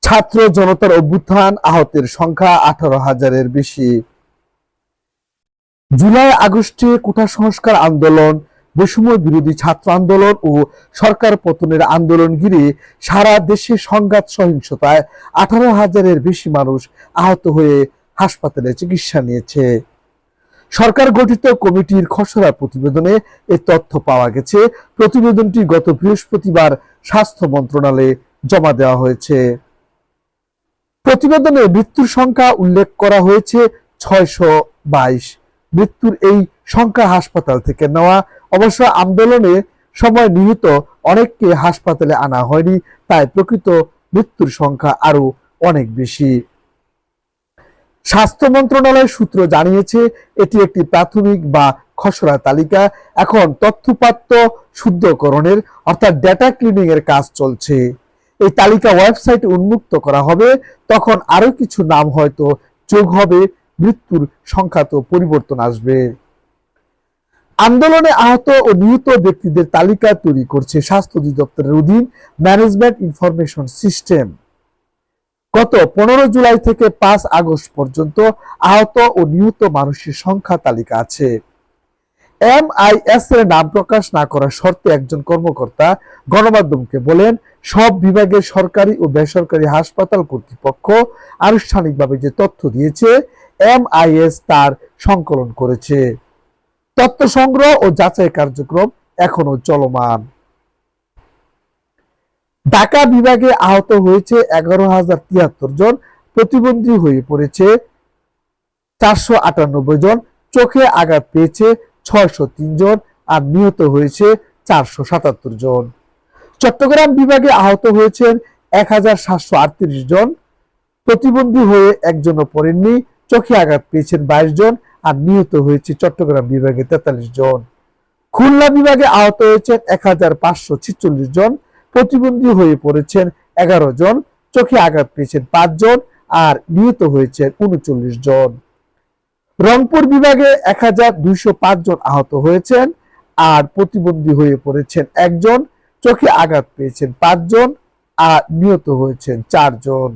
ছাত্র জনতার অভ্যুত্থান, আহতের সংখ্যা 18,000-এর বেশি। জুলাই আগস্টে কোটা সংস্কার আন্দোলন, বৈষম্য বিরোধী ছাত্র আন্দোলন ও সরকার পতনের আন্দোলন ঘিরে সারা দেশে সংঘাত সহিংসতায় 18,000-এর বেশি মানুষ আহত হয়ে হাসপাতালে চিকিৎসা নিয়েছে। সরকার গঠিত কমিটির খসড়া প্রতিবেদনে এ তথ্য পাওয়া গেছে। প্রতিবেদনটি গত বৃহস্পতিবার স্বাস্থ্য মন্ত্রণালয়ে জমা দেওয়া হয়েছে। প্রতিবেদনে মৃত্যুর সংখ্যা উল্লেখ করা হয়েছে 622। মৃত্যুর এই সংখ্যা হাসপাতাল থেকে নেওয়া। অবশ্য আন্দোলনের সময় নিহত অনেককে হাসপাতালে আনা হয়নি, তাই প্রকৃত মৃত্যুর সংখ্যা আরো অনেক বেশি। স্বাস্থ্য মন্ত্রণালয়ের সূত্র জানিয়েছে, এটি একটি প্রাথমিক বা খসড়া তালিকা। এখন তথ্যপাত্র শুদ্ধকরণের অর্থাৎ ডেটা ক্লিনিং এর কাজ চলছে। এই তালিকা ওয়েবসাইটে উন্মুক্ত করা হবে, তখন আরো কিছু নাম হয়তো যোগ হবে, মৃত্যুর সংখ্যাতে পরিবর্তন আসবে। আন্দোলনে আহত ও নিহত ব্যক্তিদের তালিকা তৈরি করছে স্বাস্থ্য অধিদপ্তরের অধীন ম্যানেজমেন্ট ইনফরমেশন সিস্টেম। গত 15 জুলাই থেকে 5 আগস্ট পর্যন্ত আহত ও নিহত মানুষের সংখ্যা তালিকা আছে। MIS এর নাম প্রকাশ না করার শর্তে একজন কর্মকর্তা গণমাধ্যমকে বলেন, সব বিভাগের সরকারি ও বেসরকারি হাসপাতাল কর্তৃপক্ষ আনুষ্ঠানিকভাবে যে তথ্য দিয়েছে, MIS তার সংকলন করেছে। তথ্য সংগ্রহ ও যাচাই কার্যক্রম এখনো চলমান। ঢাকা বিভাগে আহত হয়েছে 11,073 জন, প্রতিবন্ধী হয়ে পড়েছে 498 জন, চোখে আঘাত পেয়েছে 603 জন, আর নিহত হয়েছে 477 জন। চট্টগ্রাম বিভাগে আহত হয়েছেন 1,738 জন, প্রতিবন্ধী হয়ে একজনও পড়েননি, চোখে আঘাত পেয়েছেন 22 জন, আর নিহত হয়েছে চট্টগ্রাম বিভাগে 43 জন। খুলনা বিভাগে আহত হয়েছেন 1,546 জন, প্রতিবন্ধী হয়ে পড়েছেন 11 জন, চোখে আঘাত পেয়েছেন 5 জন, আর নিহত হয়েছেন 39 জন। রংপুর বিভাগে 1,205 জন আহত হয়েছেন, আর প্রতিবন্ধী হয়ে পড়েছেন 1 জন, চোখে আঘাত পেয়েছেন 5 জন, আর নিহত হয়েছেন 4 জন।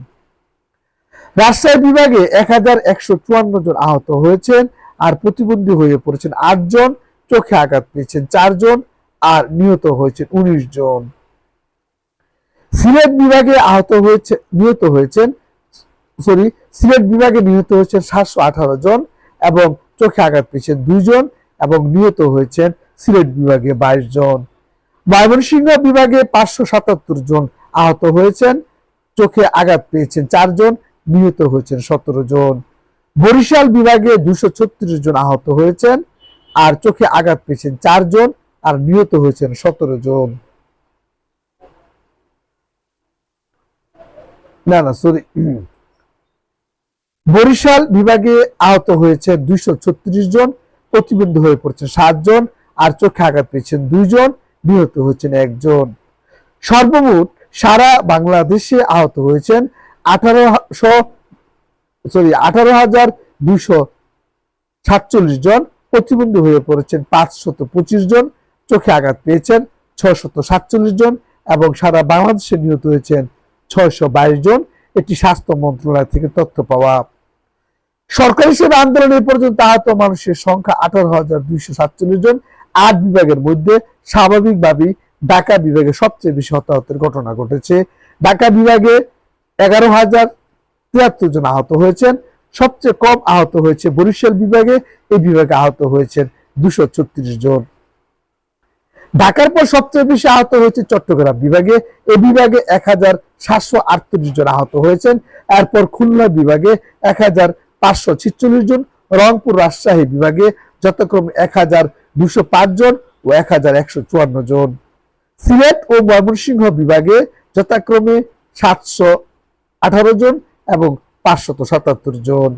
রাজশাহী বিভাগে 1,154 জন আহত হয়েছেন, আর প্রতিবন্ধী হয়ে পড়েছেন 8 জন, চোখে আঘাত পেয়েছেন 4 জন, আর নিহত হয়েছেন 19 জন। সিলেট বিভাগে নিহত হয়েছেন 718 জন এবং চোখে আঘাত পেয়েছেন 2 জন, এবং নিহত হয়েছেন সিলেট বিভাগে 22 জন। ময়মনসিংহ বিভাগে 577 জন আহত হয়েছেন, চোখে আঘাত পেয়েছেন 4 জন, নিহত হয়েছেন 17 জন। বরিশাল বিভাগে 236 জন আহত হয়েছেন, আর চোখে আঘাত পেয়েছেন 4 জন, আর নিহত হয়েছেন 17 জন। বরিশাল বিভাগে আহত হয়েছেন 236 জন, প্রতিবন্ধী হয়ে পড়ছেন 7 জন, আর চোখে আঘাত পেয়েছেন 2 জন, নিহত হয়েছেন 1 জন। সর্বমোট সারা বাংলাদেশে আহত হয়েছেন 18,247 জন, প্রতিবন্ধী হয়ে পড়েছেন 525 জন, চোখে আঘাত পেয়েছেন 647 জন, এবং সারা বাংলাদেশে নিহত হয়েছেন 622 জন। এটি স্বাস্থ্য মন্ত্রণালয় থেকে তথ্য পাওয়া। সরকারি সেবা আন্দোলনে পর্যন্ত আহত মানুষের সংখ্যা 18,247 জন। 8 বিভাগের মধ্যে স্বাভাবিকভাবেই ঢাকা বিভাগে সবচেয়ে বেশি হতাহতের ঘটনা ঘটেছে। ঢাকা বিভাগে 11,073 জন আহত হয়েছেন। সবচেয়ে কম আহত হয়েছে বরিশাল বিভাগে, এই বিভাগে আহত হয়েছেন 236 জন। ঢাকার পর সবচেয়ে বেশি আহত হয়েছে চট্টগ্রাম বিভাগে, এই বিভাগে 1,738 জন আহত হয়েছেন। এরপর খুলনা বিভাগে 1,546 জন, রংপুর রাজশাহী বিভাগে যথাক্রমে 1,205 জন ও 1,154 জন। সিলেট ও ময়মনসিংহ বিভাগে যথাক্রমে 718 জন এবং 577 জন।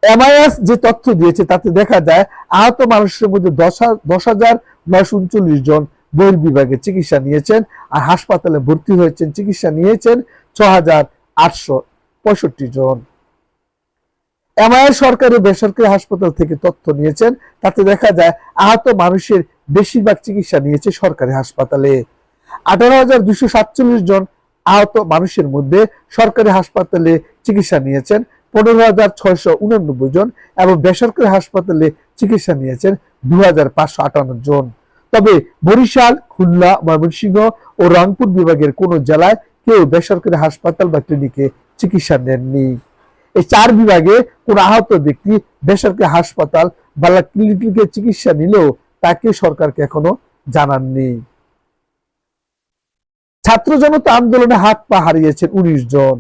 MIS যে তথ্য দিয়েছে তাতে দেখা যায় আহত মানুষের মধ্যে 10,939 জন বহির্বিভাগে চিকিৎসা নিয়েছেন, আর হাসপাতালে ভর্তি হয়েছেন, চিকিৎসা নিয়েছেন 6,865 জন। MIS সরকারি বেসরকারি হাসপাতাল থেকে তথ্য নিয়েছেন, তাতে দেখা যায় আহত মানুষের বেশিরভাগ চিকিৎসা নিয়েছে সরকারি হাসপাতালে। 18,247 জন আহত মানুষের মধ্যে সরকারি হাসপাতালে চিকিৎসা নিয়েছেন 15,689 জন এবং বেসরকারি হাসপাতালে চিকিৎসা নিয়েছেন 2,558 জন। তবে বরিশাল, খুলনা, ময়মনসিংহ ও রংপুর বিভাগের কোন জেলায় কেউ বেসরকারি হাসপাতাল বা ক্লিনিকে চিকিৎসা নেননি। এই 4 বিভাগে কোন আহত ব্যক্তি বেসরকারি হাসপাতাল বা ক্লিনিকে চিকিৎসা নিলেও তাকে সরকারকে এখনো জানাননি। ছাত্র জনতা আন্দোলনে হাত পা হারিয়েছেন 19 জন।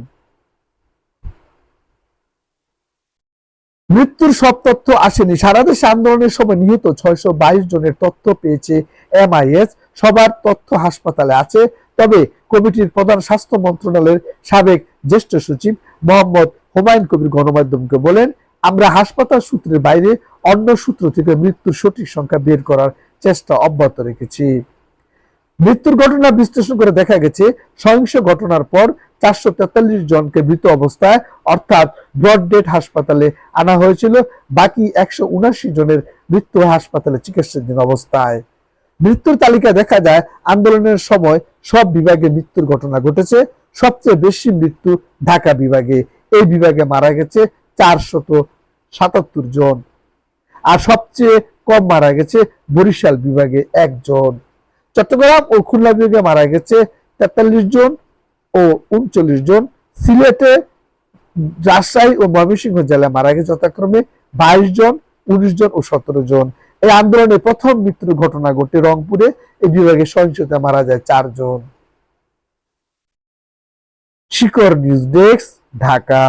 মৃত্যুর সব তথ্য আসেনি। সারা দেশে আন্দোলনের সময় নিহত 622 জনের তথ্য পেয়েছে MIS। সবার তথ্য হাসপাতালে আছে। তবে কমিটির প্রধান স্বাস্থ্য মন্ত্রণালয়ের সাবেক জ্যেষ্ঠ সচিব মোহাম্মদ হুমায়ুন কবির গণমাধ্যমকে বলেন, আমরা হাসপাতাল সূত্রের বাইরে অন্য সূত্র থেকে মৃত্যুর সঠিক সংখ্যা বের করার চেষ্টা অব্যাহত রেখেছি। মৃত্যুর ঘটনা বিশ্লেষণ করে দেখা গেছে সহিংস ঘটনার পর 443 জনকে মৃত অবস্থায় অর্থাৎ ব্রড ডেড হাসপাতালে আনা হয়েছিল। বাকি 179 জনের মৃত্যু হাসপাতালে চিকিৎসাধীন অবস্থায়। মৃত্যুর তালিকায় দেখা যায় আন্দোলনের সময় সব বিভাগে মৃত্যুর ঘটনা ঘটেছে। সবচেয়ে বেশি মৃত্যু ঢাকা বিভাগে। এই বিভাগে মারা গেছে 477 জন। আর সবচেয়ে কম মারা গেছে বরিশাল বিভাগে 1 জন। চট্টগ্রাম ও খুলনা বিভাগে মারা গেছে 43 জন ও 39 জন। সিলেটে, রাজশাহী ও ময়মনসিংহ জেলায় মারা গেছে যথাক্রমে 22 জন, 19 জন ও 17 জন। এই আন্দোলনে প্রথম মৃত্যুর ঘটনা ঘটে রংপুরে। এই বিভাগে সহিংসতায় মারা যায় 4 জন। শিকর নিউজ ডেস্ক, ঢাকা।